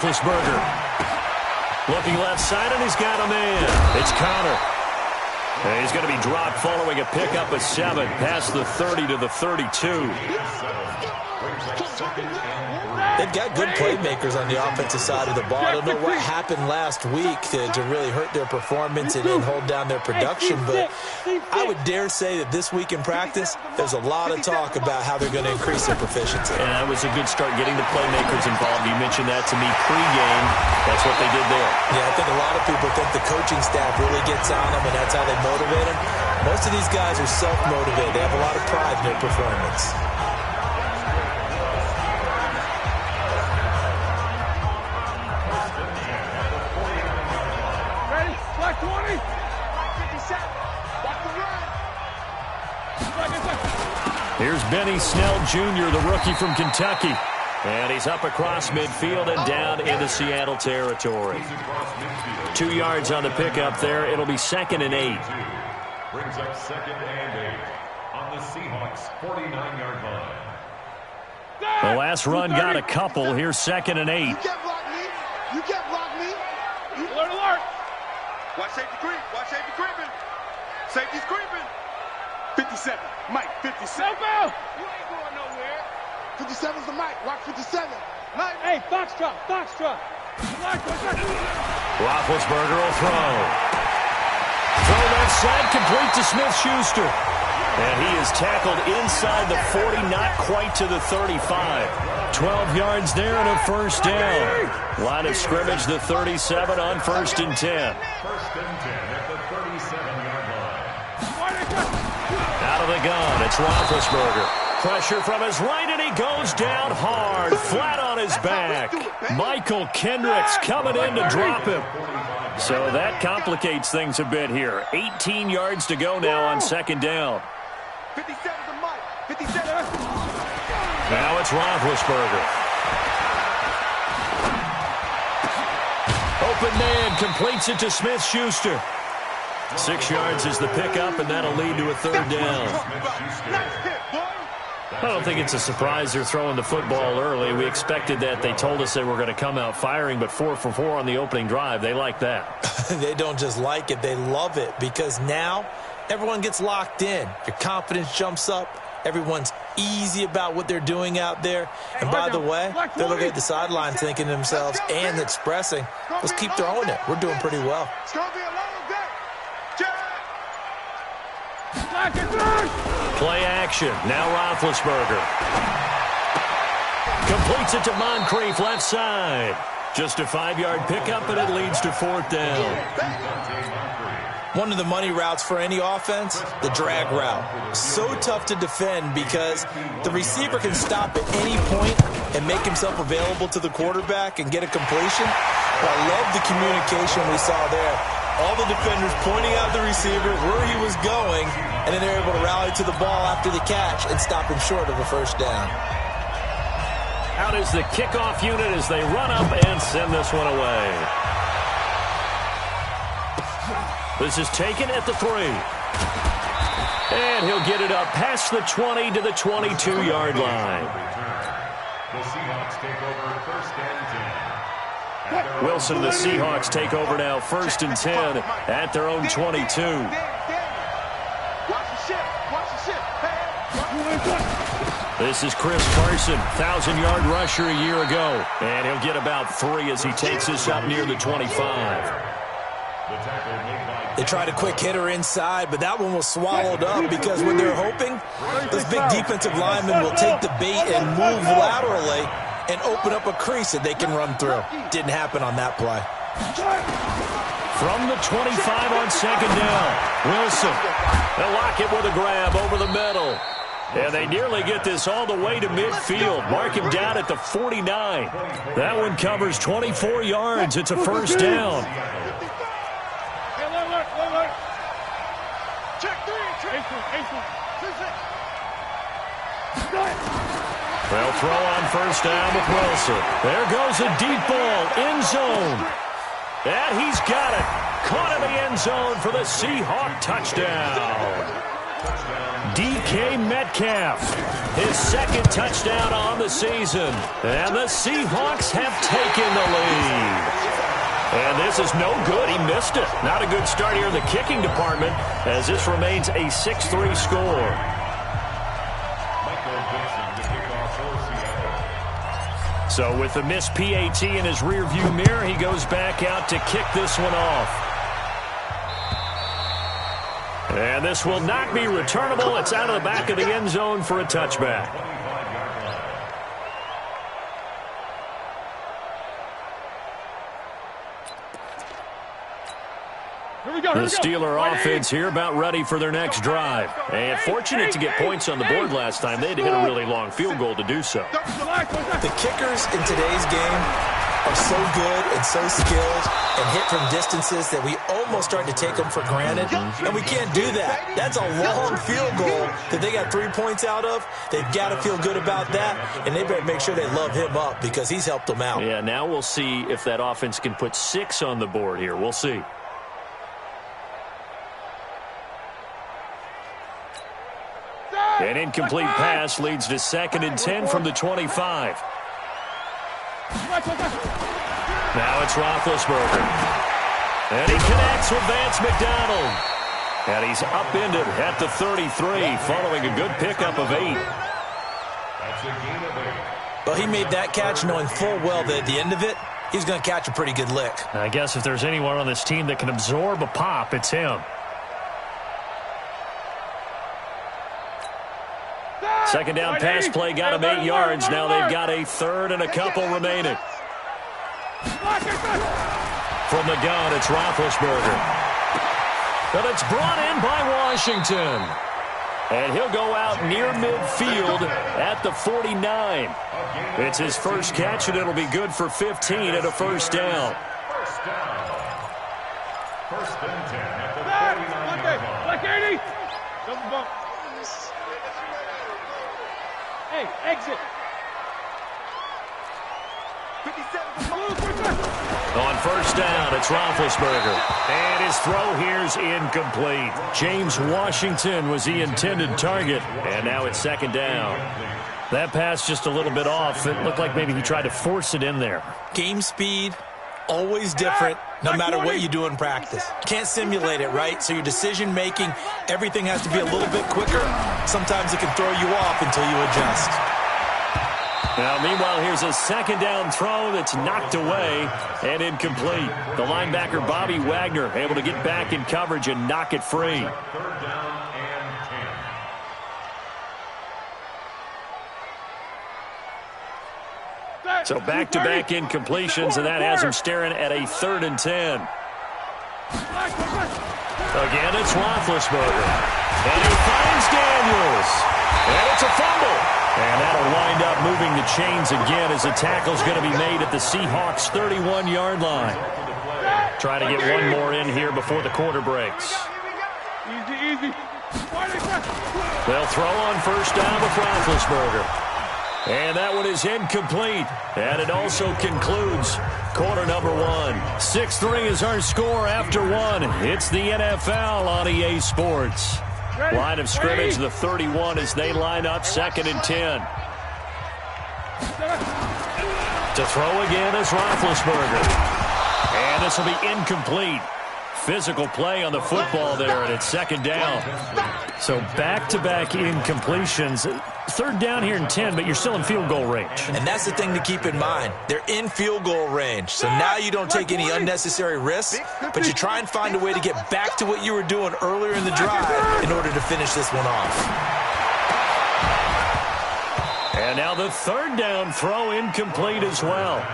Roethlisberger looking left side, and he's got a man. It's Conner. And he's going to be dropped following a pickup of 7 past the 30 to the 32. They've got good playmakers on the offensive side of the ball. I don't know what happened last week to really hurt their performance and hold down their production, but I would dare say that this week in practice, there's a lot of talk about how they're going to increase their proficiency. And that was a good start, getting the playmakers involved. You mentioned that to me pregame. That's what they did there. Yeah, I think a lot of people think the coaching staff really gets on them, and that's how they motivate them. Most of these guys are self-motivated. They have a lot of pride in their performance. Here's Benny Snell Jr., the rookie from Kentucky. And he's up across midfield and down into Seattle territory. 2 yards on the pickup there. It'll be 2nd and 8. Brings up 2nd and 8 on the Seahawks 49-yard line. The last run got a couple. Here's 2nd and 8. You can't block me. You can't block me. Alert, alert. Watch safety creep. Watch safety creeping. Safety's creeping. 57. Mike, 57. You ain't going nowhere. 57's the Mike. Watch 57. Mike. Hey, box drop. Roethlisberger will throw. Throw left side, complete to Smith-Schuster. And he is tackled inside the 40, not quite to the 35. 12 yards there and a first down. Line of scrimmage, the 37 on 1st and 10. 1st and 10 at the 37-yard line. Out of the gun, it's Roethlisberger. Pressure from his right, and he goes down hard, flat on his back. Michael Kendricks coming in to drop him. So that complicates things a bit here. 18 yards to go now on 2nd down. 57's the Mike. 57. Now it's Roethlisberger. Open man, completes it to Smith-Schuster. 6 yards is the pickup, and that'll lead to a 3rd down. I don't think it's a surprise they're throwing the football early. We expected that. They told us they were going to come out firing, but 4 for 4 on the opening drive. They like that. They don't just like it, they love it, because now everyone gets locked in. Your confidence jumps up. Everyone's easy about what they're doing out there. And by the way, they're looking at the sideline thinking to themselves and expressing, let's keep throwing it. We're doing pretty well. It's going to be a long day. Play action. Now Roethlisberger. Completes it to Moncrief, left side. Just a 5-yard pickup, and it leads to 4th down. One of the money routes for any offense, the drag route. So tough to defend because the receiver can stop at any point and make himself available to the quarterback and get a completion. But I love the communication we saw there. All the defenders pointing out the receiver, where he was going, and then they're able to rally to the ball after the catch and stop him short of a 1st down. Out is the kickoff unit as they run up and send this one away. This is taken at the 3. And he'll get it up past the 20 to the 22-yard line. The Seahawks take over 1st and 10. Wilson and the Seahawks take over now 1st and 10 at their own 22. Watch the ship. This is Chris Carson, 1,000-yard rusher a year ago. And he'll get about 3 as he takes this up near the 25. They tried a quick hitter inside, but that one was swallowed up because when they're hoping, those big defensive linemen will take the bait and move laterally and open up a crease that they can run through. Didn't happen on that play. From the 25 on 2nd down, Wilson. They'll lock it with a grab over the middle. And they nearly get this all the way to midfield. Mark him down at the 49. That one covers 24 yards. It's a 1st down. They'll throw on 1st down with Wilson. There goes a deep ball, end zone. And he's got it. Caught in the end zone for the Seahawk touchdown. DK Metcalf. His second touchdown on the season. And the Seahawks have taken the lead. And this is no good. He missed it. Not a good start here in the kicking department as this remains a 6-3 score. So with the missed PAT in his rearview mirror, he goes back out to kick this one off. And this will not be returnable. It's out of the back of the end zone for a touchback. The Steeler offense here about ready for their next drive. And fortunate to get points on the board last time. They had to hit a really long field goal to do so. The kickers in today's game are so good and so skilled and hit from distances that we almost start to take them for granted. And we can't do that. That's a long field goal that they got 3 points out of. They've got to feel good about that. And they better make sure they love him up because he's helped them out. Yeah, now we'll see if that offense can put 6 on the board here. We'll see. An incomplete pass leads to 2nd and 10 from the 25. Now it's Roethlisberger. And he connects with Vance McDonald. And he's upended at the 33 following a good pickup of 8. Well, he made that catch knowing full well that at the end of it, he's going to catch a pretty good lick. I guess if there's anyone on this team that can absorb a pop, it's him. Second down pass play got him 8 yards. Now they've got a 3rd and a couple remaining. From the gun, it's Roethlisberger. But it's brought in by Washington. And he'll go out near midfield at the 49. It's his first catch, and it'll be good for 15 and a first down. First and 10 at the 49-yard line. Double bump. Hey, exit. 57. On first down, it's Roethlisberger. And his throw here's incomplete. James Washington was the intended target. And now it's 2nd down. That pass just a little bit off. It looked like maybe he tried to force it in there. Game speed, always different, no matter what you do in practice. Can't simulate it, right? So your decision-making, everything has to be a little bit quicker. Sometimes it can throw you off until you adjust. Now, meanwhile, here's a 2nd down throw that's knocked away and incomplete. The linebacker, Bobby Wagner, able to get back in coverage and knock it free. 3rd down and 10. So back-to-back incompletions, and that has him staring at a 3rd and 10. Again, it's Roethlisberger. And he finds Daniels. And it's a fumble. And that'll wind up moving the chains again as the tackle's going to be made at the Seahawks' 31-yard line. Trying to get one more in here before the quarter breaks. Easy. They'll throw on first down with Roethlisberger. And that one is incomplete. And it also concludes quarter number 1. 6-3 is our score after 1. It's the NFL on EA Sports. Line of scrimmage, the 31 as they line up 2nd and 10. To throw again is Roethlisberger. And this will be incomplete. Physical play on the football there, and it's 2nd down. So back-to-back incompletions. 3rd down here in 10, but you're still in field goal range. And that's the thing to keep in mind. They're in field goal range. So now you don't take any unnecessary risks, but you try and find a way to get back to what you were doing earlier in the drive in order to finish this one off. And now the 3rd down throw incomplete as well.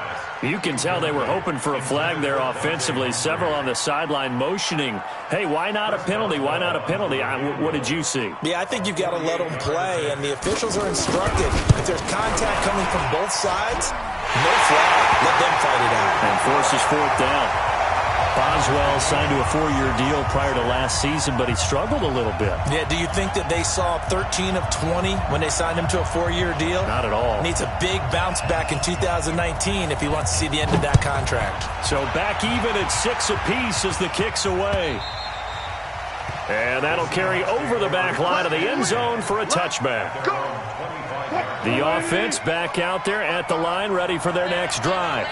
You can tell they were hoping for a flag there offensively. Several on the sideline motioning, hey, why not a penalty? Why not a penalty? What did you see? Yeah, I think you've got to let them play, and the officials are instructed. If there's contact coming from both sides, no flag. Let them fight it out. And forces 4th down. Boswell signed to a 4-year deal prior to last season, but he struggled a little bit. Yeah, do you think that they saw 13 of 20 when they signed him to a 4-year deal? Not at all. Needs a big bounce back in 2019 if he wants to see the end of that contract. So back even at 6 apiece as the kick's away. And that'll carry over the back line of the end zone for a touchback. The offense back out there at the line, ready for their next drive.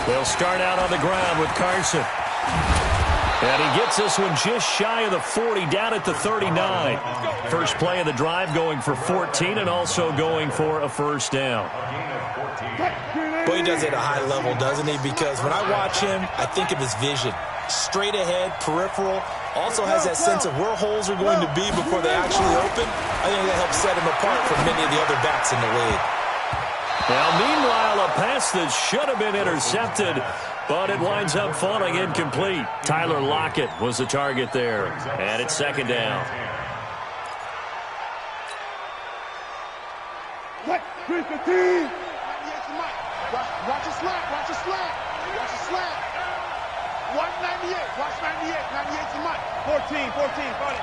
They'll start out on the ground with Carson. And he gets this one just shy of the 40, down at the 39. First play of the drive going for 14 and also going for a first down. Boy, he does it at a high level, doesn't he? Because when I watch him, I think of his vision. Straight ahead, peripheral. Also has that sense of where holes are going to be before they actually open. I think that helps set him apart from many of the other backs in the league. Now, meanwhile, a pass that should have been intercepted, but it winds up falling incomplete. Tyler Lockett was the target there, and it's second down. Watch a slant. Watch a slant. Watch a slant. Watch 98. Watch 98. 98's the Mike. 14. Got it.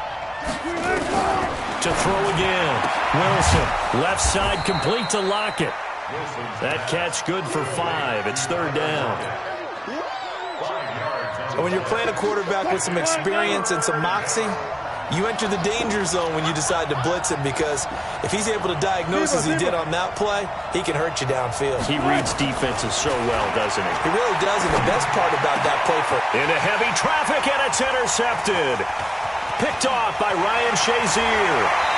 To throw again. Wilson, left side complete to Lockett. That catch good for 5. It's third down. When you're playing a quarterback with some experience and some moxie, you enter the danger zone when you decide to blitz him, because if he's able to diagnose as he did on that play, he can hurt you downfield. He reads defenses so well, doesn't he? He really does, and the best part about that play for... Into heavy traffic, and it's intercepted. Picked off by Ryan Shazier.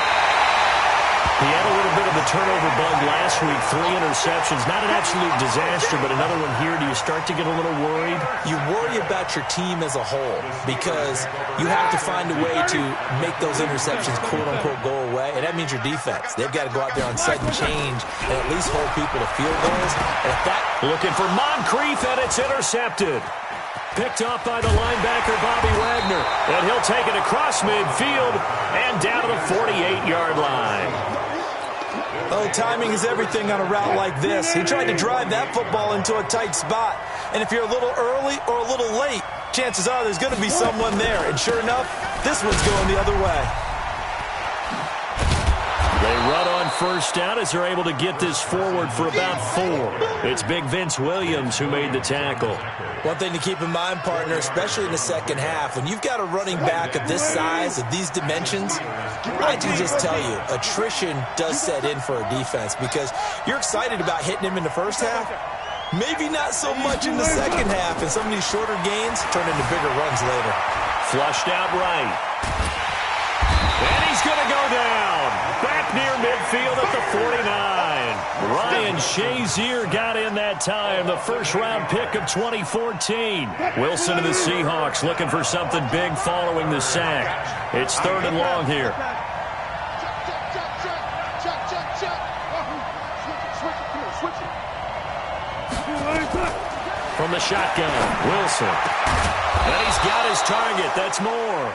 He had a little bit of a turnover bug last week, 3 interceptions. Not an absolute disaster, but another one here. Do you start to get a little worried? You worry about your team as a whole, because you have to find a way to make those interceptions quote-unquote go away, and that means your defense. They've got to go out there on sudden change and at least hold people to field goals. And if that... Looking for Moncrief, and it's intercepted. Picked off by the linebacker, Bobby Wagner. And he'll take it across midfield and down to the 48-yard line. Oh, timing is everything on a route like this. He tried to drive that football into a tight spot. And if you're a little early or a little late, chances are there's going to be someone there. And sure enough, this one's going the other way. They run on first down as they're able to get this forward for about 4. It's Big Vince Williams who made the tackle. One thing to keep in mind, partner, especially in the second half, when you've got a running back of this size, of these dimensions, I can just tell you, attrition does set in for a defense, because you're excited about hitting him in the first half, maybe not so much in the second half, and some of these shorter gains turn into bigger runs later. Flushed out right. And he's going to go down. Back near midfield at the 49. Ryan Shazier got in that time, the first-round pick of 2014. Wilson and the Seahawks looking for something big following the sack. It's third and long here. From the shotgun, Wilson. And he's got his target. That's Moore.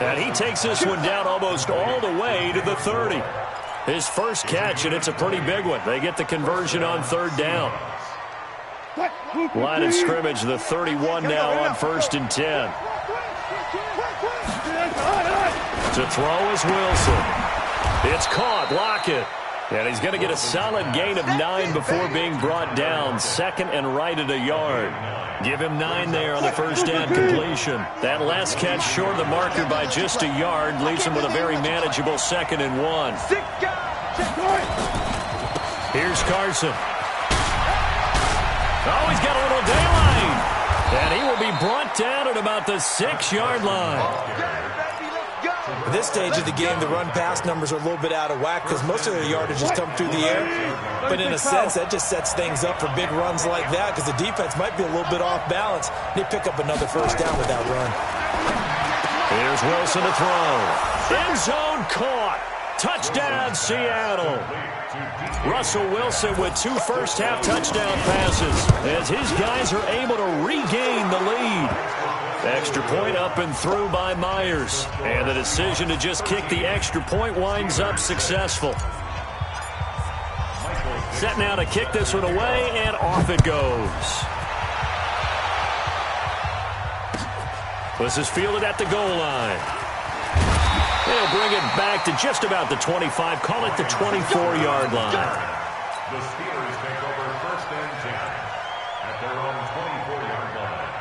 And he takes this one down almost all the way to the 30. His first catch, and it's a pretty big one. They get the conversion on third down. Line of scrimmage, the 31 now on 1st and 10. To throw is Wilson. It's caught, Lockett. And he's going to get a solid gain of 9 before being brought down. Second and right at a yard. Give him 9 there on the first down completion. That last catch short of the marker by just a yard leaves him with a very manageable 2nd and 1. Here's Carson. Oh, he's got a little daylight. And he will be brought down at about the 6-yard line. At this stage of the game, the run-pass numbers are a little bit out of whack because most of their yardage has come through the air. But in a sense, that just sets things up for big runs like that because the defense might be a little bit off balance. They pick up another first down with that run. Here's Wilson to throw. End zone caught. Touchdown, Seattle. Russell Wilson with 2 first-half touchdown passes as his guys are able to regain the lead. Extra point up and through by Myers. And the decision to just kick the extra point winds up successful. Set now to kick this one away, and off it goes. This is fielded at the goal line. They'll bring it back to just about the 25. Call it the 24-yard line. The Steelers take over 1st and 10 at their own 24-yard line.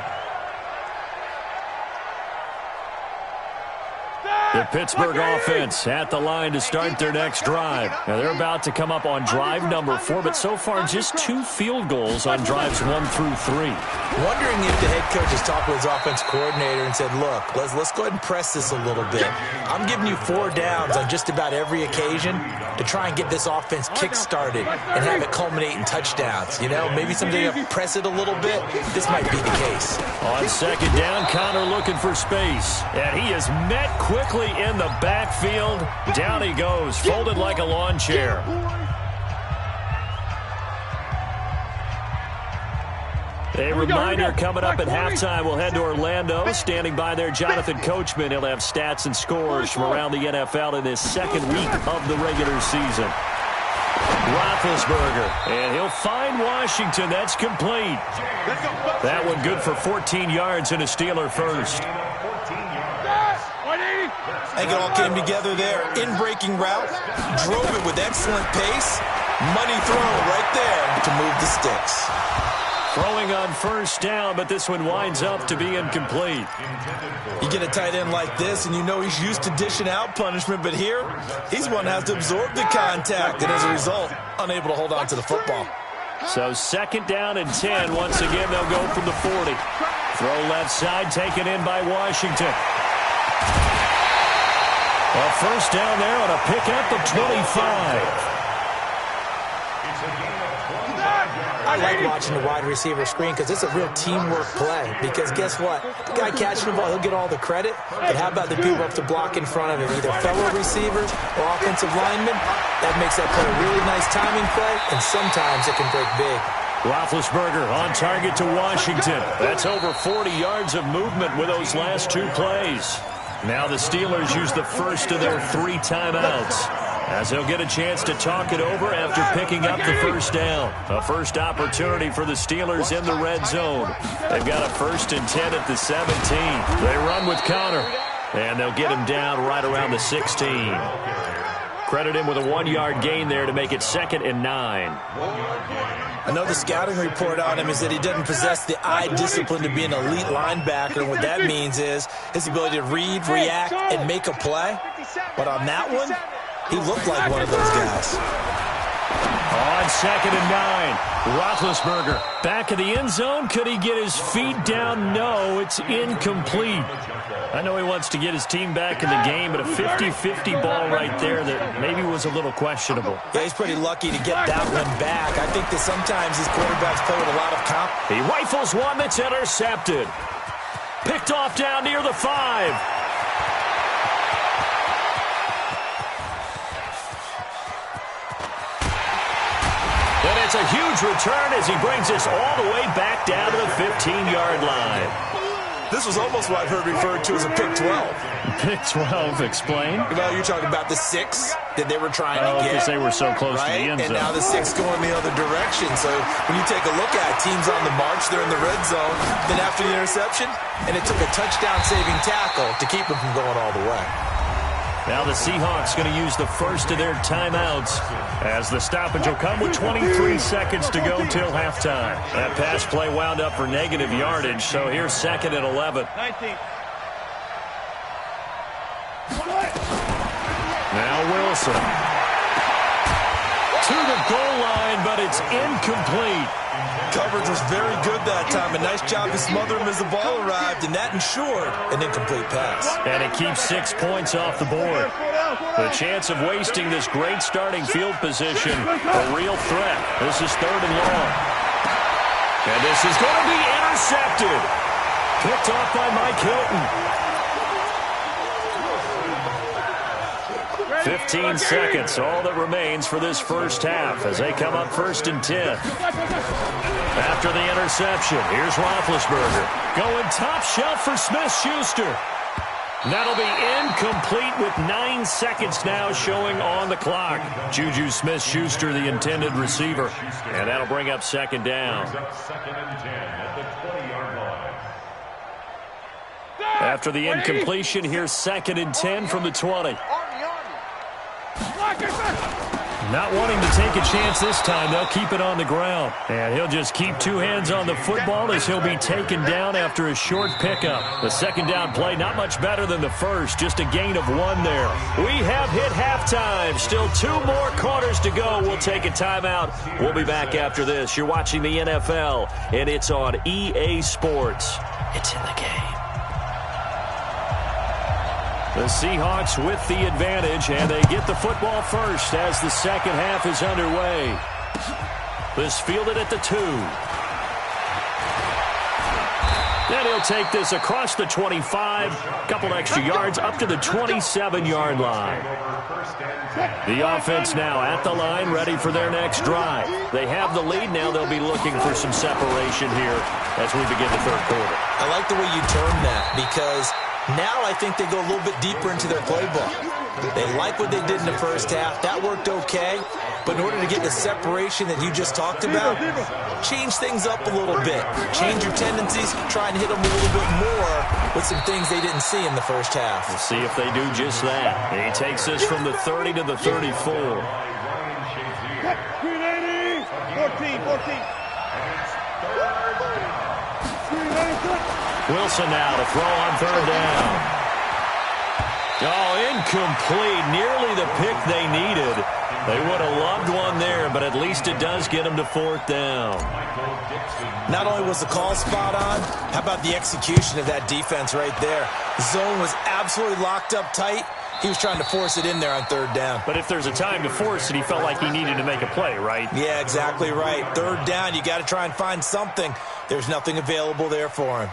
The Pittsburgh offense at the line to start their next drive. Now they're about to come up on drive number 4, but so far just 2 field goals on drives 1 through 3. Wondering if the head coach has talked with his offense coordinator and said, look, let's go ahead and press this a little bit. I'm giving you 4 downs on just about every occasion to try and get this offense kick-started and have it culminate in touchdowns. You know, maybe someday you press it a little bit. This might be the case. On second down, Connor looking for space. And he is met quickly in the backfield. Down he goes, folded like a lawn chair. A reminder coming up at halftime. We'll head to Orlando. Standing by there, Jonathan Coachman. He'll have stats and scores from around the NFL in this second week of the regular season. Roethlisberger, and he'll find Washington. That's complete. That one good for 14 yards and a Steeler first. I think it all came together there. In-breaking route, drove it with excellent pace. Money throw right there to move the sticks. Throwing on first down, but this one winds up to be incomplete. You get a tight end like this, and you know he's used to dishing out punishment, but here, he's one that has to absorb the contact, and as a result, unable to hold on to the football. So second down and 10. Once again, they'll go from the 40. Throw left side, taken in by Washington. A first down there on a pickup of 25. I like watching the wide receiver screen because it's a real teamwork play. Because guess what? The guy catching the ball, he'll get all the credit. But how about the people up to block in front of him? Either fellow receivers or offensive linemen. That makes that play a really nice timing play, and sometimes it can break big. Roethlisberger on target to Washington. That's over 40 yards of movement with those last 2 plays. Now the Steelers use the first of their 3 timeouts, as they'll get a chance to talk it over after picking up the first down. A first opportunity for the Steelers in the red zone. They've got a 1st and 10 at the 17. They run with Connor, and they'll get him down right around the 16. Credit him with a 1-yard gain there to make it 2nd and 9. I know the scouting report on him is that he doesn't possess the eye discipline to be an elite linebacker. And what that means is his ability to read, react, and make a play. But on that one, he looked like one of those guys. On 2nd and 9, Roethlisberger back in the end zone. Could he get his feet down? No, it's incomplete. I know he wants to get his team back in the game, but a 50-50 ball right there that maybe was a little questionable. Yeah, he's pretty lucky to get that one back. I think that sometimes these quarterbacks play with a lot of confidence. He rifles one that's intercepted. Picked off down near the 5. And it's a huge return as he brings us all the way back down to the 15-yard line. This was almost what I've heard referred to as a pick 12. Pick 12, explain. Well, you're talking about the 6 that they were trying to get. Because they were so close to the end zone. And now the 6 going the other direction. So when you take a look at it, teams on the march, they're in the red zone. Then after the interception, and it took a touchdown-saving tackle to keep them from going all the way. Now the Seahawks going to use the first of their timeouts as the stoppage will come with 23 seconds to go till halftime. That pass play wound up for negative yardage, so here's 2nd and 11. Now Wilson. To the goal line, but it's incomplete. Coverage was very good that time. A nice job to smother him as the ball arrived, and that ensured an incomplete pass. And it keeps 6 points off the board. The chance of wasting this great starting field position, a real threat. This is 3rd and long. And this is going to be intercepted. Picked off by Mike Hilton. 15 seconds, all that remains for this first half as they come up 1st and 10. After the interception, here's Roethlisberger. Going top shelf for Smith-Schuster. That'll be incomplete with 9 seconds now showing on the clock. Juju Smith-Schuster, the intended receiver. And that'll bring up 2nd down. After the incompletion, here's 2nd and 10 from the 20. Not wanting to take a chance this time, they'll keep it on the ground. And he'll just keep two hands on the football as he'll be taken down after a short pickup. The second down play, not much better than the first, just a gain of 1 there. We have hit halftime. Still 2 more quarters to go. We'll take a timeout. We'll be back after this. You're watching the NFL, and it's on EA Sports. It's in the game. The Seahawks with the advantage, and they get the football first as the second half is underway. This fielded at the 2. Then he'll take this across the 25, a couple extra yards up to the 27-yard line. The offense now at the line, ready for their next drive. They have the lead. Now they'll be looking for some separation here as we begin the third quarter. I like the way you term that because now I think they go a little bit deeper into their playbook. They like what they did in the first half. That worked okay. But in order to get the separation that you just talked about, change things up a little bit. Change your tendencies. Try and hit them a little bit more with some things they didn't see in the first half. We'll see if they do just that. He takes this from the 30 to the 34. 14. Wilson now to throw on third down. Oh, incomplete. Nearly the pick they needed. They would have loved one there, but at least it does get them to fourth down. Not only was the call spot on, how about the execution of that defense right there? The zone was absolutely locked up tight. He was trying to force it in there on third down. But if there's a time to force it, he felt like he needed to make a play, right? Yeah, exactly right. Third down, you got to try and find something. There's nothing available there for him.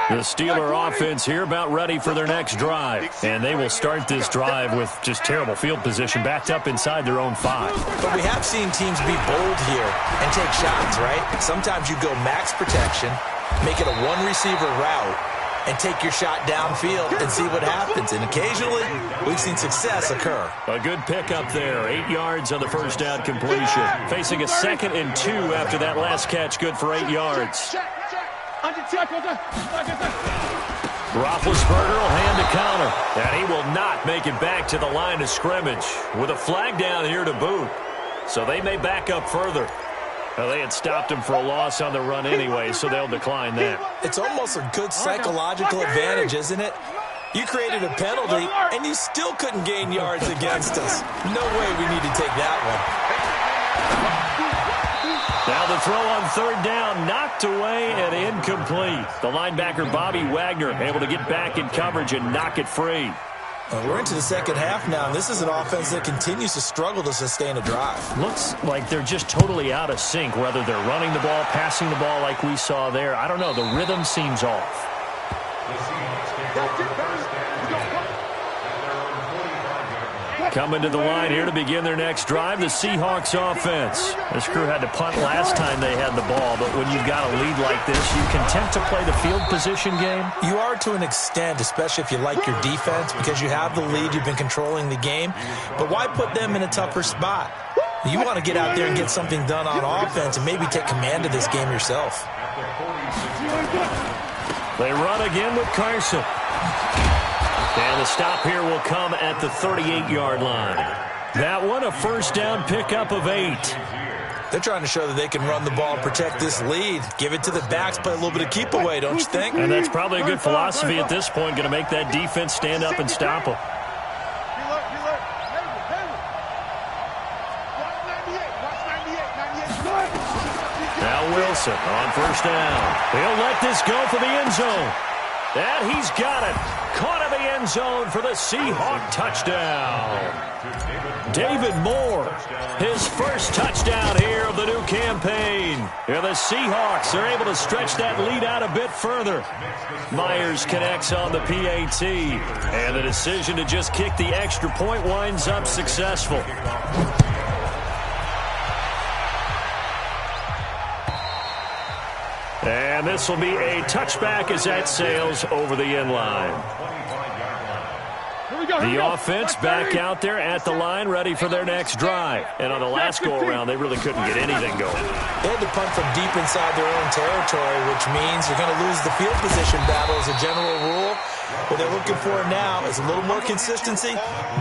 The Steeler offense here about ready for their next drive. And they will start this drive with just terrible field position backed up inside their own 5. But we have seen teams be bold here and take shots, right? Sometimes you go max protection, make it a one-receiver route, and take your shot downfield and see what happens. And occasionally, we've seen success occur. A good pickup there. 8 yards on the first down completion. Facing a 2nd and 2 after that last catch. Good for 8 yards. Roethlisberger will hand a counter. And he will not make it back to the line of scrimmage with a flag down here to boot. So they may back up further. Well, they had stopped him for a loss on the run anyway, so they'll decline that. It's almost a good psychological advantage, isn't it? You created a penalty, and you still couldn't gain yards against us. No way we need to take that one. Now the throw on third down, knocked away and incomplete. The linebacker, Bobby Wagner, able to get back in coverage and knock it free. We're into the second half now, and this is an offense that continues to struggle to sustain a drive. Looks like they're just totally out of sync, whether they're running the ball, passing the ball like we saw there. I don't know. The rhythm seems off. Coming to the line here to begin their next drive, the Seahawks offense. This crew had to punt last time they had the ball, but when you've got a lead like this, you content to play the field position game? You are to an extent, especially if you like your defense, because you have the lead, you've been controlling the game. But why put them in a tougher spot? You want to get out there and get something done on offense and maybe take command of this game yourself. They run again with Carson. And the stop here will come at the 38-yard line. That one, a first down pickup of 8. They're trying to show that they can run the ball and protect this lead. Give it to the backs, play a little bit of keep away, don't you think? And that's probably a good philosophy at this point, going to make that defense stand up and stop them. Now Wilson on first down. He'll let this go for the end zone. And he's got it. Caught in the end zone for the Seahawk touchdown. David Moore, his first touchdown here of the new campaign. Here the Seahawks are able to stretch that lead out a bit further. Myers connects on the PAT. And the decision to just kick the extra point winds up successful. And this will be a touchback as that sails over the end line. The offense back out there at the line, ready for their next drive. And on the last go-around, they really couldn't get anything going. They had to punt from deep inside their own territory, which means you're going to lose the field position battle as a general rule. What they're looking for now is a little more consistency,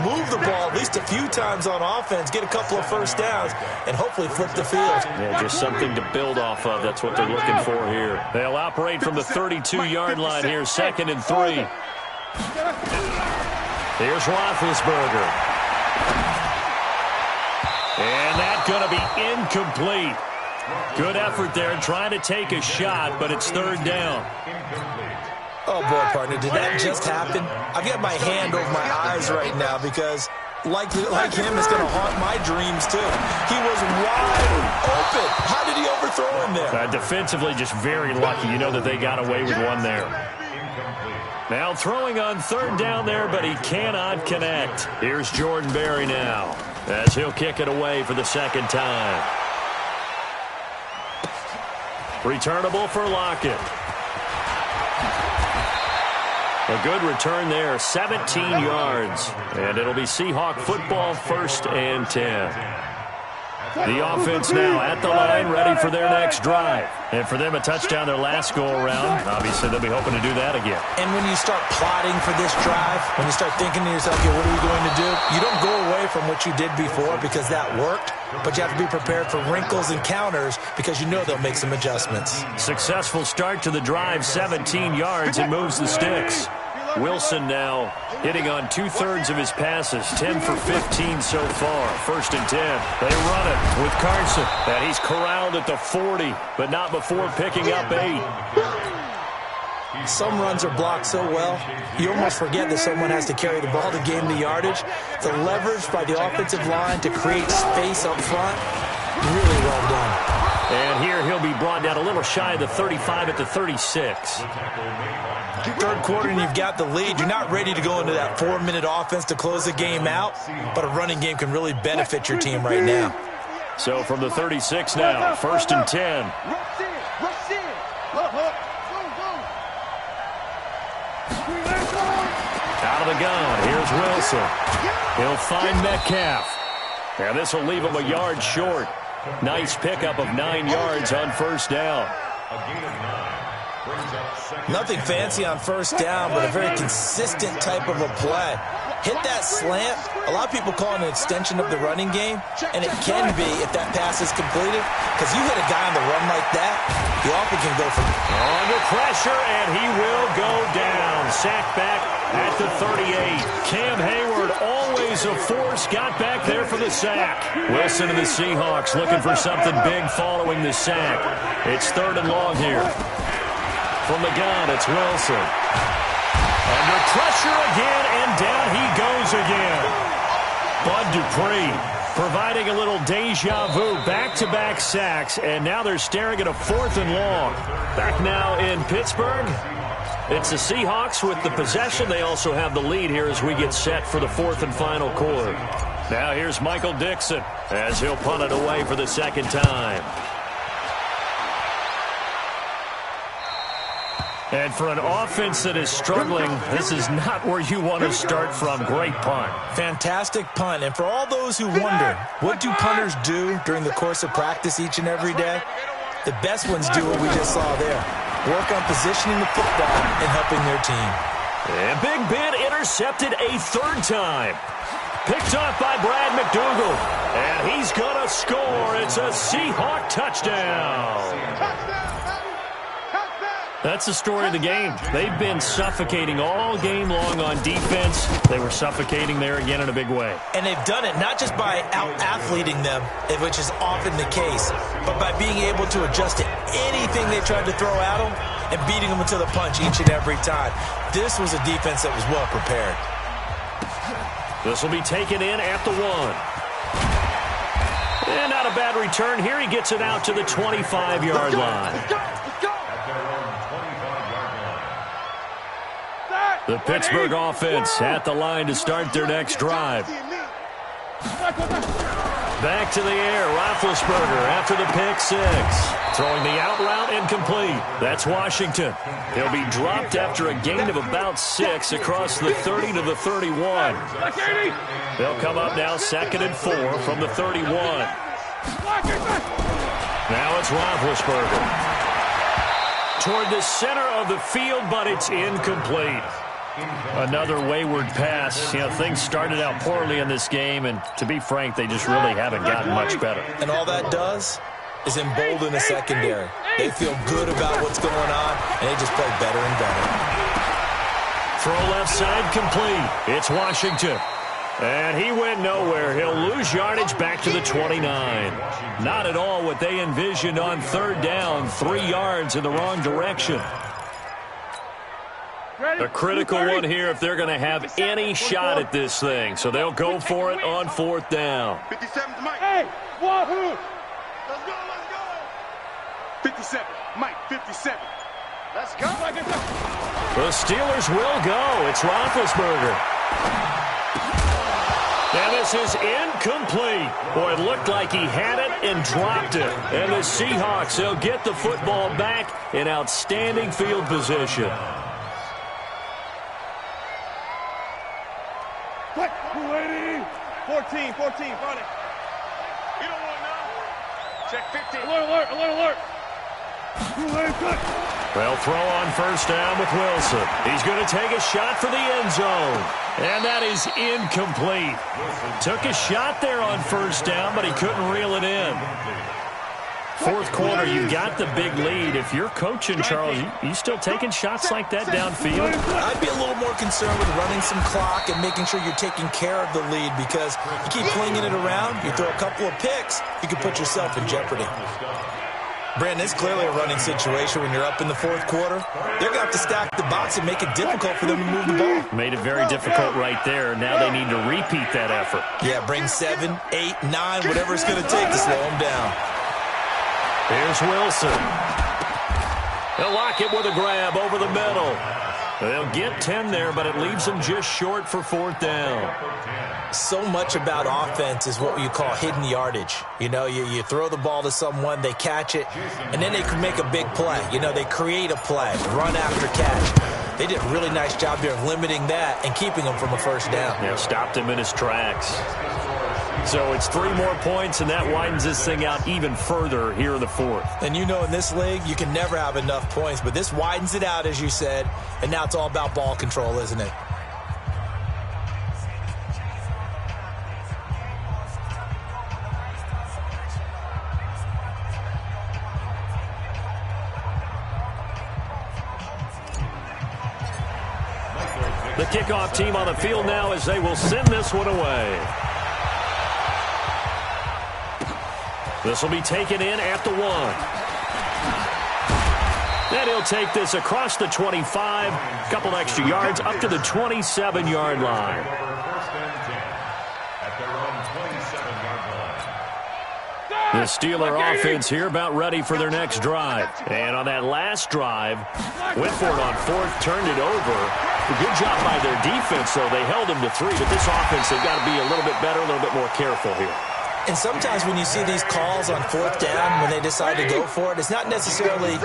move the ball at least a few times on offense, get a couple of first downs, and hopefully flip the field. Yeah, just something to build off of. That's what they're looking for here. They'll operate from the 32-yard line here, 2nd and 3. Here's Roethlisberger. And that's going to be incomplete. Good effort there trying to take a shot, but it's 3rd down. Oh, boy, partner, did that just happen? I've got my hand over my eyes right now because, like him, it's going to haunt my dreams, too. He was wide open. How did he overthrow him there? Defensively, just very lucky. You know that they got away with one there. Now throwing on 3rd down there, but he cannot connect. Here's Jordan Berry now, as he'll kick it away for the 2nd time. Returnable for Lockett. A good return there, 17 yards. And it'll be Seahawk football, 1st and 10. The offense now at the line, ready for their next drive. And for them, a touchdown their last go-around. Obviously, they'll be hoping to do that again. And when you start plotting for this drive, when you start thinking to yourself, okay, what are we going to do? You don't go away from what you did before because that worked. But you have to be prepared for wrinkles and counters because you know they'll make some adjustments. Successful start to the drive, 17 yards, and moves the sticks. Wilson now hitting on 2/3 of his passes, 10 for 15 so far. 1st and 10. They run it with Carson, and he's corralled at the 40, but not before picking up 8. Some runs are blocked so well, you almost forget that someone has to carry the ball to gain the yardage. The leverage by the offensive line to create space up front, really well done. And here he'll be brought down a little shy of the 35 at the 36. 3rd quarter and you've got the lead. You're not ready to go into that 4-minute offense to close the game out, but a running game can really benefit your team right now. So from the 36 now, 1st and 10. Out of the gun, here's Wilson. He'll find Metcalf. And this will leave him a yard short. Nice pickup of 9 yards on 1st down. Nothing fancy on 1st down, but a very consistent type of a play. Hit that slant. A lot of people call it an extension of the running game, and it can be if that pass is completed, because you hit a guy on the run like that, you often can go from under pressure, and he will go down. Sacked back at the 38. Cam Hayward, always a force, got back there for the sack. Wilson and the Seahawks looking for something big following the sack. It's 3rd and long here. From the gun, it's Wilson. Under pressure again, and down he goes again. Bud Dupree providing a little deja vu, back-to-back sacks, and now they're staring at a 4th and long. Back now in Pittsburgh. It's the Seahawks with the possession. They also have the lead here as we get set for the 4th and final quarter. Now here's Michael Dixon as he'll punt it away for the 2nd time. And for an offense that is struggling, this is not where you want to start from. Great punt. Fantastic punt. And for all those who wonder, what do punters do during the course of practice each and every day? The best ones do what we just saw there. Work on positioning the football and helping their team. And Big Ben intercepted a 3rd time. Picked off by Brad McDougald. And he's going to score. It's a Seahawk touchdown. That's the story of the game. They've been suffocating all game long on defense. They were suffocating there again in a big way. And they've done it not just by out-athleting them, which is often the case, but by being able to adjust to anything they tried to throw at them and beating them into the punch each and every time. This was a defense that was well prepared. This will be taken in at the 1. And not a bad return. Here he gets it out to the 25-yard line. The Pittsburgh offense at the line to start their next drive. Back to the air, Roethlisberger after the pick 6. Throwing the out route incomplete. That's Washington. He'll be dropped after a gain of about 6 across the 30 to the 31. They'll come up now 2nd and 4 from the 31. Now it's Roethlisberger. Toward the center of the field, but it's incomplete. Another wayward pass. You know, things started out poorly in this game, and to be frank, they just really haven't gotten much better. And all that does is embolden the secondary. They feel good about what's going on, and they just play better and better. Throw left side complete. It's Washington. And he went nowhere. He'll lose yardage back to the 29. Not at all what they envisioned on third down. 3 yards in the wrong direction. A critical one here if they're going to have any shot at this thing. So they'll go for it on fourth down. 57's Mike. Hey, Wahoo! Let's go, let's go. 57, Mike, 57. Let's go. The Steelers will go. It's Roethlisberger. And this is incomplete. Boy, it looked like he had it and dropped it. And the Seahawks, they'll get the football back in outstanding field position. Quick, 14, 14, got it. You don't want to know? Check 15. Alert, alert, alert, alert. Well, throw on first down with Wilson. He's going to take a shot for the end zone. And that is incomplete. Took a shot there on first down, but he couldn't reel it in. Fourth quarter, you've got the big lead. If you're coaching, Charles, you still taking shots like that downfield? I'd be a little more concerned with running some clock and making sure you're taking care of the lead, because you keep flinging it around, you throw a couple of picks, you could put yourself in jeopardy. Brandon, it's clearly a running situation when you're up in the fourth quarter. They're going to have to stack the box and make it difficult for them to move the ball. Made it very difficult right there. Now they need to repeat that effort. Yeah, bring 7, 8, 9, whatever it's going to take to slow them down. Here's Wilson. He'll lock it with a grab over the middle. They'll get 10 there, but it leaves them just short for fourth down. So much about offense is what you call hidden yardage. You know, you throw the ball to someone, they catch it, and then they can make a big play. You know, they create a play, run after catch. They did a really nice job here of limiting that and keeping him from a first down. Yeah, stopped him in his tracks. So it's 3 more points, and that widens this thing out even further here in the fourth. And you know, in this league, you can never have enough points, but this widens it out, as you said, and now it's all about ball control, isn't it? The kickoff team on the field now as they will send this one away. This will be taken in at the 1. Then he'll take this across the 25, a couple extra yards up to the 27-yard line. The Steeler offense here about ready for their next drive. And on that last drive, went for it on fourth, turned it over. A good job by their defense, though. They held them to 3, but this offense, they've got to be a little bit better, a little bit more careful here. And sometimes when you see these calls on fourth down, when they decide to go for it, it's not necessarily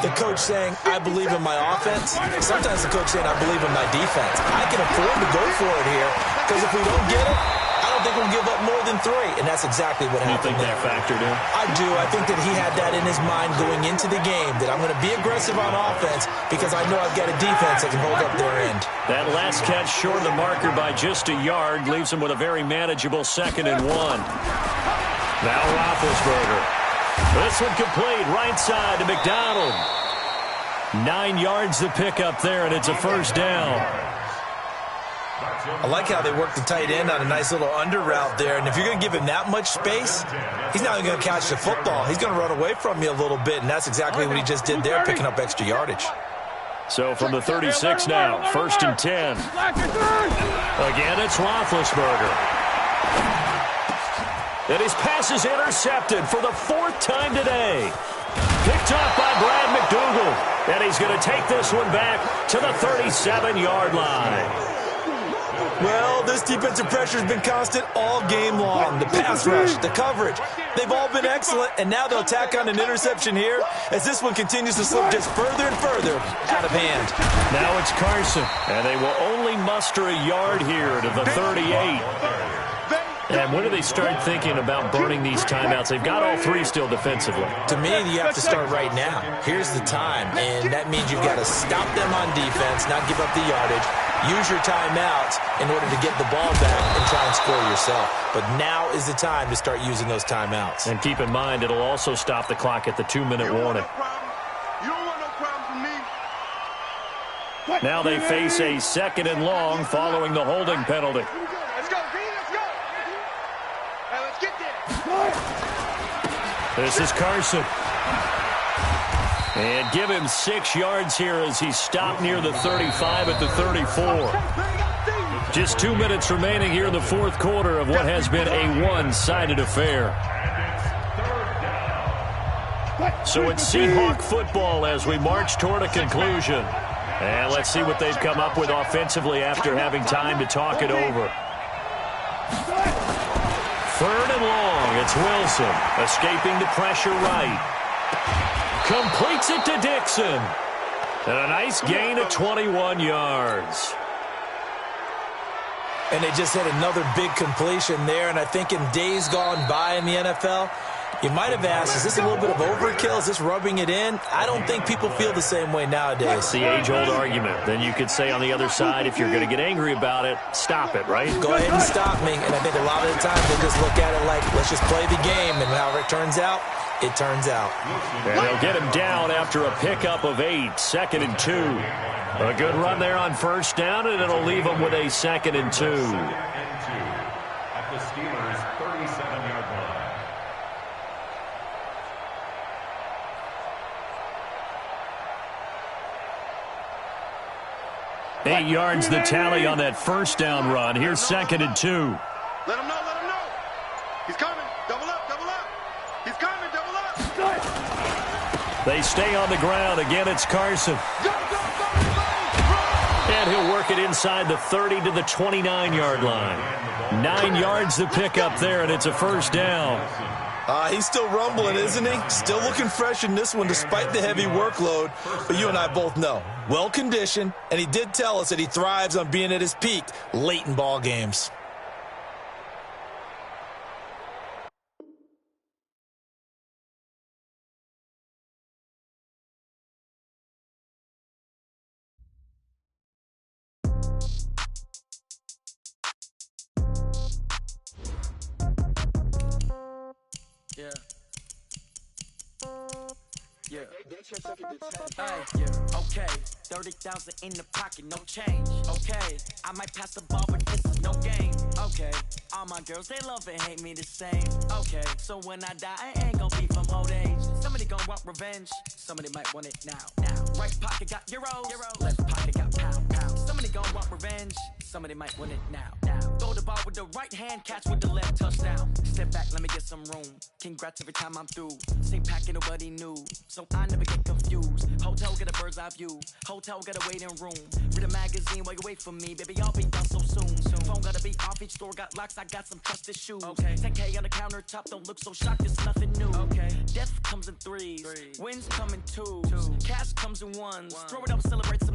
the coach saying, I believe in my offense. Sometimes the coach saying, I believe in my defense. I can afford to go for it here, because if we don't get it, I don't think we'll give up more than 3, and that's exactly what happened. You think that factored in? I do. I think that he had that in his mind going into the game, that I'm going to be aggressive on offense because I know I've got a defense that can hold up their end. That last catch short of the marker by just a yard leaves him with a very manageable 2nd and 1. Now Roethlisberger. This one complete, right side to McDonald. 9 yards to pick up there, and it's a first down. I like how they work the tight end on a nice little under route there. And if you're going to give him that much space, he's not even going to catch the football. He's going to run away from you a little bit, and that's exactly what he just did there, picking up extra yardage. So from the 36 now, 1st and 10. Again, it's Roethlisberger. And his pass is intercepted for the 4th time today. Picked off by Brad McDougal. And he's going to take this one back to the 37-yard line. Well, this defensive pressure has been constant all game long. The pass rush, the coverage, they've all been excellent, and now they'll tack on an interception here as this one continues to slip just further and further out of hand. Now it's Carson, and they will only muster a yard here to the 38. And when do they start thinking about burning these timeouts? They've got all 3 still defensively. To me, you have to start right now. Here's the time, and that means you've got to stop them on defense, not give up the yardage. use your timeouts in order to get the ball back and try and score yourself. But now is the time to start using those timeouts. And keep in mind, it'll also stop the clock at the 2-minute warning. You don't want no problem from me. Now they face a 2nd and long following the holding penalty. Let's go, Green, let's go. Hey, let's get there. This is Carson. And give him 6 yards here as he's stopped near the 35 at the 34. Just 2 minutes remaining here in the fourth quarter of what has been a one-sided affair. So it's Seahawk football as we march toward a conclusion. And let's see what they've come up with offensively after having time to talk it over. 3rd and long. It's Wilson escaping the pressure right. Completes it to Dixon. And a nice gain of 21 yards. And they just had another big completion there. And I think in days gone by in the NFL, you might have asked, is this a little bit of overkill? Is this rubbing it in? I don't think people feel the same way nowadays. It's the age-old argument. Then you could say on the other side, if you're going to get angry about it, stop it, right? Go ahead and stop me. And I think a lot of the time they just look at it like, let's just play the game. And however it turns out, it turns out. And they'll get him down after a pickup of 8, 2nd and 2. A good run there on 1st down, and it'll leave them with a 2nd and 2. At the Steelers' 37-yard line. 8 yards the tally on that 1st down run. Here's 2nd and 2. Let him know, let him know. He's coming. Double up, double up. He's coming, double up. They stay on the ground. Again, it's Carson. Go, go, go, go. And he'll work it inside the 30 to the 29-yard line. 9 yards to pick up there, and it's a 1st down. He's still rumbling, isn't he? Still looking fresh in this one despite the heavy workload. But you and I both know, well-conditioned, and he did tell us that he thrives on being at his peak late in ball games. Yeah. Okay, 30,000 in the pocket, no change. Okay, I might pass the ball, but this is no game. Okay, all my girls, they love and hate me the same. Okay, so when I die, I ain't gonna be from old age. Somebody gon' want revenge, somebody might want it now. Right pocket got euro, left pocket got pound. Somebody gon' want revenge, somebody might want it now. Throw the ball with the right hand, catch with the left, touchdown. Step back, let me get some room. Congrats every time I'm through. Same packet, nobody knew, so I never get confused. Hotel get a bird's eye view. Hotel got a waiting room. Read a magazine while you wait for me, baby. I'll be done so soon. Phone gotta be off. Each store got locks. I got some trusted shoes. Okay. 10K on the countertop. Don't look so shocked. It's nothing new. Okay. Death comes in threes. Wins come in twos. Cash comes in ones. Throw it up, celebrate some